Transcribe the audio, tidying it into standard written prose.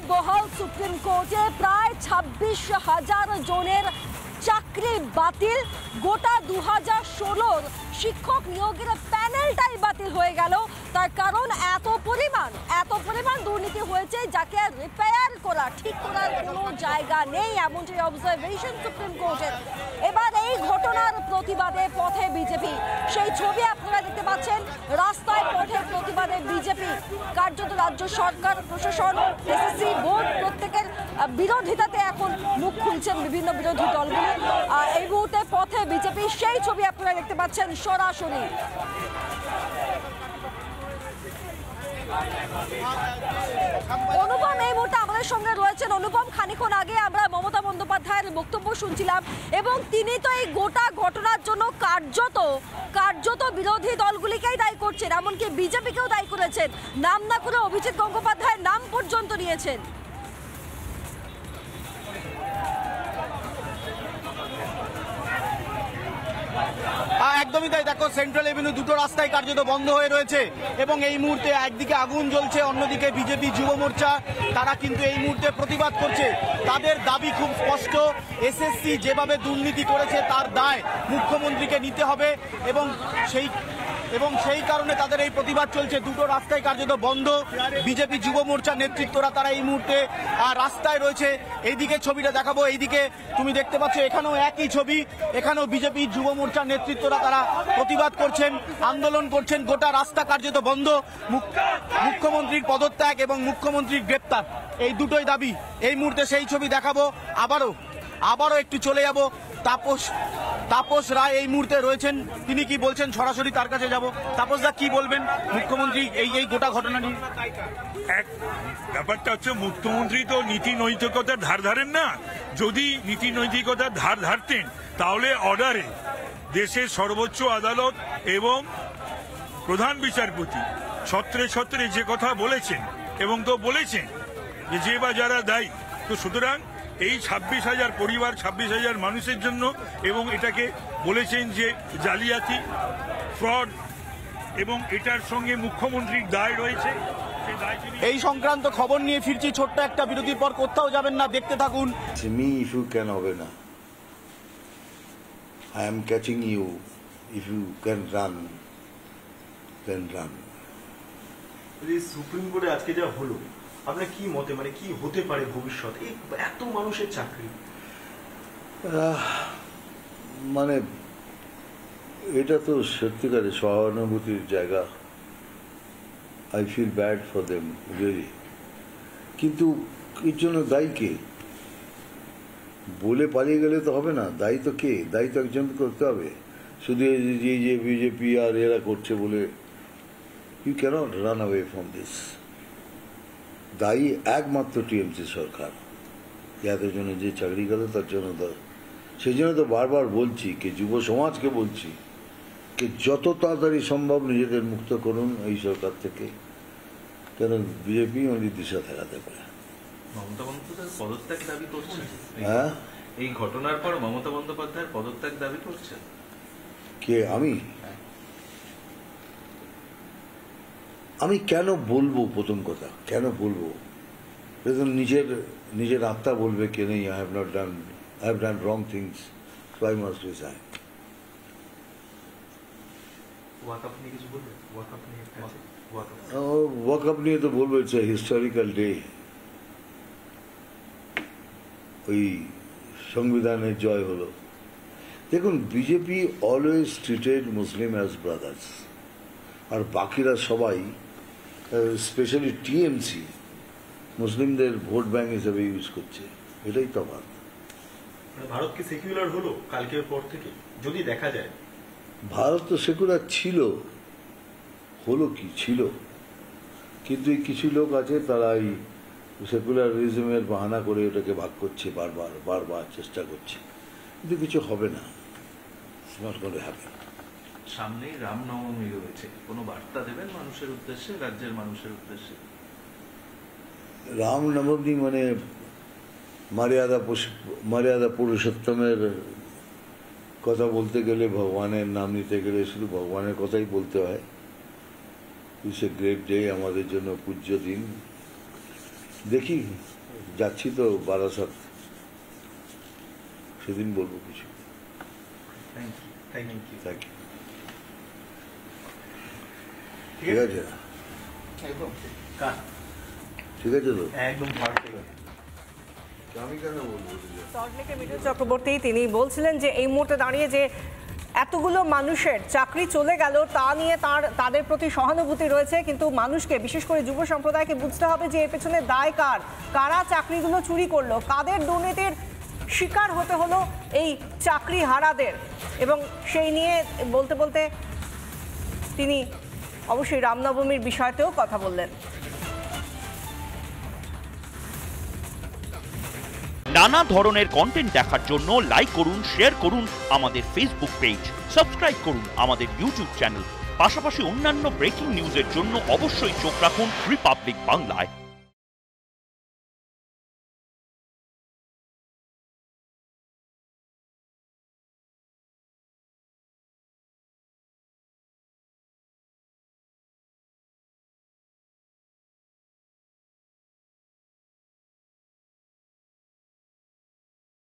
বহাল সুপ্রিম কোর্টে প্রায় 26,000 জনের চাকরি বাতিল। গোটা 2016 শিক্ষক নিয়োগের প্যানেলটাই বাতিল হয়ে গেল। তার কারণ এত পরিমাণ দুর্নীতি হয়েছে যাকে আর রিপেয়ার করা, ঠিক করার কোনো জায়গা নেই, এমনটি অবজারভেশন সুপ্রিম কোর্টের। এবার এই ঘটনার প্রতিবাদে পথে বিজেপি, সেই ছবি আপনারা দেখতে পাচ্ছেন। রাস্তায় পথে প্রতিবাদে বিজেপি, কার্যত রাজ্য সরকার, প্রশাসন, এসএসসি বোর্ড প্রত্যেকের বিরোধিতাতে এখন মুখ খুলছেন বিভিন্ন বিরোধী দলগুলি। এই মুহূর্তে পথে বিজেপি, সেই ছবি আপনারা দেখতে পাচ্ছেন সরাসরি। অনুপম এই মুহূর্তে আমাদের সঙ্গে রয়েছেন। অনুপম, খানিক্ষণ আগে আমরা মমতা বন্দ্যোপাধ্যায়ের বক্তব্য শুনছিলাম এবং তিনি তো এই গোটা ঘটনার জন্য কার্যত বিরোধী দলগুলিকেই দায়ী করছেন, এমনকি বিজেপিকেও দায়ী করেছেন। নাম না করে অভিজিৎ গঙ্গোপাধ্যায়ের নাম পর্যন্ত নিয়েছেন। একদমই তাই। দেখো, সেন্ট্রাল এভিনিউ দুটো রাস্তায় কার্যত বন্ধ হয়ে রয়েছে এবং এই মুহূর্তে একদিকে আগুন জ্বলছে, অন্যদিকে বিজেপি যুব মোর্চা তারা কিন্তু এই মুহূর্তে প্রতিবাদ করছে। তাদের দাবি খুব স্পষ্ট, এসএসসি যেভাবে দুর্নীতি করেছে তার দায় মুখ্যমন্ত্রীকে নিতে হবে এবং সেই কারণে তাদের এই প্রতিবাদ চলছে। দুটো রাস্তায় কার্যত বন্ধ। বিজেপি যুব মোর্চার নেতৃত্বরা তারা এই মুহূর্তে রাস্তায় রয়েছে। এইদিকে ছবিটা দেখাবো, এইদিকে তুমি দেখতে পাচ্ছ এখানেও একই ছবি। এখানেও বিজেপি যুব মোর্চার নেতৃত্বরা তারা প্রতিবাদ করছেন, আন্দোলন করছেন। গোটা রাস্তা কার্যত বন্ধ। মুখ্যমন্ত্রীর পদত্যাগ এবং মুখ্যমন্ত্রীর গ্রেপ্তার, এই দুটোই দাবি। এই মুহূর্তে সেই ছবি দেখাবো। আবারও একটু চলে যাব। তাপস রায় এই মুহূর্তে রয়েছেন, তিনি কি বলছেন সরাসরি তার কাছে যাব। তাপস দা, কি বলবেন মুখ্যমন্ত্রী এই গোটা ঘটনা নিয়ে? ব্যাপারটা হচ্ছে, মুখ্যমন্ত্রী তো নীতি নৈতিকতার ধার ধারেন না। যদি নীতি নৈতিকতার ধার ধারতেন তাহলে অর্ডারে দেশের সর্বোচ্চ আদালত এবং প্রধান বিচারপতি সত্রে যে কথা বলেছেন এবং তো বলেছেন যে বা যারা দায়ী, তো সুতরাং এই 26,000 পরিবার, 26,000 মানুষের জন্য, এবং এটাকে বলেছেন যে জালিয়াতি, ফ্রড, এবং এটার সঙ্গে মুখ্যমন্ত্রীর দায় রয়েছে। এই সংক্রান্ত খবর নিয়ে ফিরছি ছোট্ট একটা বিরতির পর। কোথাও যাবেন না, দেখতে থাকুন। মি ইস্যু কেন হবে না? I am catching you. If you can run, then run. Supreme কোর্টে আজকে যা হলো, আপনার কি মতে, মানে কি হতে পারে ভবিষ্যৎ এই এত মানুষের চাকরি? মানে এটা তো সত্যিকারের সহানুভূতির জায়গা। I feel bad for them really. কিন্তু এর জন্য দায়ী কে? বলে পালিয়ে গেলে তো হবে না। দায়ী তো কে? দায়ী তো একজন করতে হবে। শুধু যে বিজেপি আর এরা করছে বলে you cannot run away from this. দায়ী একমাত্র টিএমসি সরকার। যাদের জন্য যে চাকরি গেল তার জন্য সেই জন্য তো বারবার বলছি, কে যুব সমাজকে বলছি, কে যত তাড়াতাড়ি সম্ভব নিজেদের মুক্ত করুন এই সরকার থেকে, কেন বিজেপি অনেক দিশা দেখাতে পারে। মমতা বন্দ্যোপাধ্যায়ের পদত্যাগ দাবি করছেন? হ্যাঁ, এই ঘটনার পর মমতা বন্দ্যোপাধ্যায়ের পদত্যাগ দাবি করছেন কে? আমি কেন বলবো? প্রথম কথা, কেন বলবো? নিজের আত্মা বলবে কে নেই, I have done wrong things, so I must resign. ওয়াকআপ নিয়ে তো বলবো ইটস এ হিস্টোরিক্যাল ডে। ওই সংবিধানের জয় হলো। দেখুন, BJP always treated Muslim as brothers, আর বাকিরা সবাই, স্পেশালি টিএমসি, মুসলিমদের ভোট ব্যাংক হিসেবে ইউজ করছে। এটাই তফাৎ। ভারত কি সেকুলার হলো কালকের পর থেকে? যদি দেখা যায় ভারত তো সেকুলার ছিল, হলো কি ছিল, কিন্তু কিছু লোক আছে তারা এই সেকুলারিজমের বাহানা করে ওটাকে ভাগ করছে, বারবার চেষ্টা করছে, কিন্তু কিছু হবে না। সামনেই রামনবমী রয়েছে, কোনো বার্তা দেবেন মানুষের উদ্দেশ্যে, রাজ্যের মানুষের উদ্দেশ্যে? রামনবমী মানে মর্যাদা পুরুষোত্তমের কথা বলতে গেলে, ভগবানের নাম নিতে গেলে শুধু ভগবানের কথাই বলতে হয়। ইটস এ গ্রেট ডে, আমাদের জন্য পূজ্য দিন। দেখি যাচ্ছি তো বারাসাত, সেদিন বলবো কিছু। Thank you thank you thank you. ঠিক আছে, একদম কাট ঠিক আছে তো, একদম পারফেক্ট। আমি কেন বলবো? সল্টলেকের মিঠুন চক্রবর্তী তিনি বলছিলেন যে এই মুহূর্তে দাঁড়িয়ে যে এতগুলো মানুষের চাকরি চলে গেল তা নিয়ে তাদের প্রতি সহানুভূতি রয়েছে, কিন্তু মানুষকে বিশেষ করে যুব সম্প্রদায়কে বুঝতে হবে যে এর পেছনে দায় কার, কারা চাকরিগুলো চুরি করলো, কাদের দুর্নীতির শিকার হতে হলো এই চাকরি হারাদের। এবং সেই নিয়ে বলতে বলতে তিনি অবশ্যই রামনবমীর বিষয়তেও কথা বললেন। নানা ধরনের কন্টেন্ট দেখার জন্য লাইক করুন, শেয়ার করুন আমাদের ফেসবুক পেজ, সাবস্ক্রাইব করুন আমাদের ইউটিউব চ্যানেল। পাশাপাশি অন্যান্য ব্রেকিং নিউজের জন্য অবশ্যই চোখ রাখুন রিপাবলিক বাংলায়।